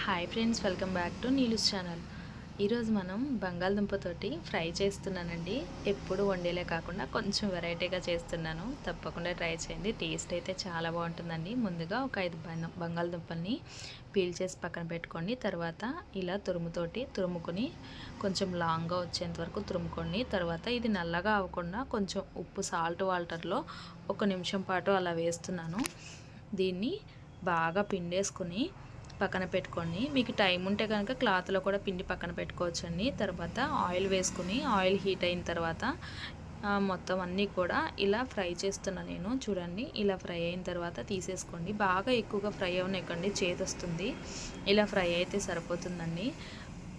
Hi friends, welcome back to నీలుస్ channel. ఈరోజు మనం బంగాళదుంపతోటి ఫ్రై చేస్తున్నానండి. ఎప్పుడు వండేలే కాకుండా కొంచెం వెరైటీగా చేస్తున్నాను. తప్పకుండా ట్రై చేయండి. టేస్ట్ అయితే చాలా బాగుంటుందండి. ముందుగా ఒక 5 బంగాళదుంపల్ని పీల్ చేసి పక్కన పెట్టుకోండి. తర్వాత ఇలా తురుముకొని కొంచెం లాంగ్గా వచ్చేంత వరకు తురుముకోండి. తర్వాత ఇది నల్లగా అవ్వకుండా కొంచెం ఉప్పు సాల్ట్ వాటర్లో 1 నిమిషం పాటు అలా వేస్తున్నాను. దీన్ని బాగా పిండేసుకొని పక్కన పెట్టుకోండి. మీకు టైం ఉంటే కనుక క్లాత్లో కూడా పిండి పక్కన పెట్టుకోవచ్చండి. తర్వాత ఆయిల్ వేసుకుని ఆయిల్ హీట్ అయిన తర్వాత మొత్తం అన్నీ కూడా ఇలా ఫ్రై చేస్తున్నా నేను. చూడండి, ఇలా ఫ్రై అయిన తర్వాత తీసేసుకోండి. బాగా ఎక్కువగా ఫ్రై అవనివ్వకండి, చేదొస్తుంది. ఇలా ఫ్రై అయితే సరిపోతుందండి.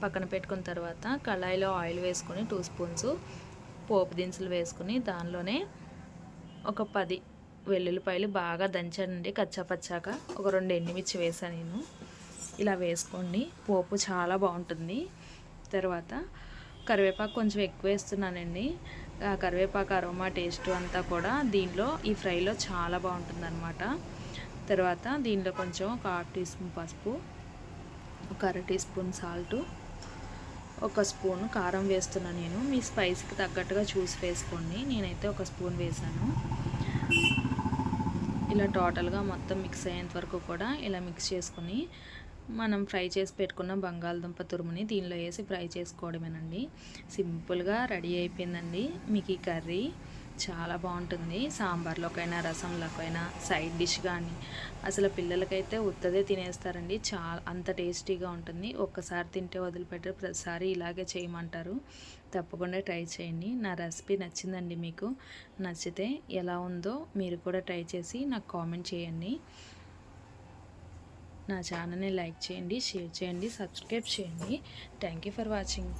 పక్కన పెట్టుకున్న తర్వాత కళాయిలో ఆయిల్ వేసుకొని 2 స్పూన్స్ పోపు దినుసులు వేసుకుని దానిలోనే ఒక 10 వెల్లుల్లిపాయలు బాగా దంచానండి కచ్చాపచ్చాక. ఒక 2 ఎండుమిర్చి వేసాను నేను. ఇలా వేసుకోండి, పోపు చాలా బాగుంటుంది. తర్వాత కరివేపాకు కొంచెం ఎక్కువ వేస్తున్నానండి. కరివేపాకు అరోమా టేస్ట్ అంతా కూడా దీనిలో ఈ ఫ్రైలో చాలా బాగుంటుంది అనమాట. తర్వాత దీనిలో కొంచెం ఒక 1/2 టీ స్పూన్ పసుపు, ఒక 1/2 టీ స్పూన్ సాల్టు, 1 స్పూన్ కారం వేస్తున్నాను నేను. మీ స్పైస్కి తగ్గట్టుగా చూసి వేసుకోండి. నేనైతే 1 స్పూన్ వేసాను. ఇలా టోటల్గా మొత్తం మిక్స్ అయ్యేంత వరకు కూడా ఇలా మిక్స్ చేసుకొని మనం ఫ్రై చేసి పెట్టుకున్న బంగాళదుంప తురుముని దీనిలో వేసి ఫ్రై చేసుకోవడమేనండి. సింపుల్గా రెడీ అయిపోయిందండి. మీకు ఈ కర్రీ చాలా బాగుంటుంది. సాంబార్లోకైనా రసంలోకైనా సైడ్ డిష్ కానీ అసలు పిల్లలకైతే ఉత్తదే తినేస్తారండి. అంత టేస్టీగా ఉంటుంది. ఒక్కసారి తింటే వదిలిపెట్టారు, ప్రతిసారి ఇలాగే చేయమంటారు. తప్పకుండా ట్రై చేయండి. నా రెసిపీ నచ్చిందండి. మీకు నచ్చితే ఎలా ఉందో మీరు కూడా ట్రై చేసి నాకు కామెంట్ చేయండి. నా ఛానల్ని లైక్ చేయండి, షేర్ చేయండి, సబ్స్క్రైబ్ చేయండి. Thank you for watching.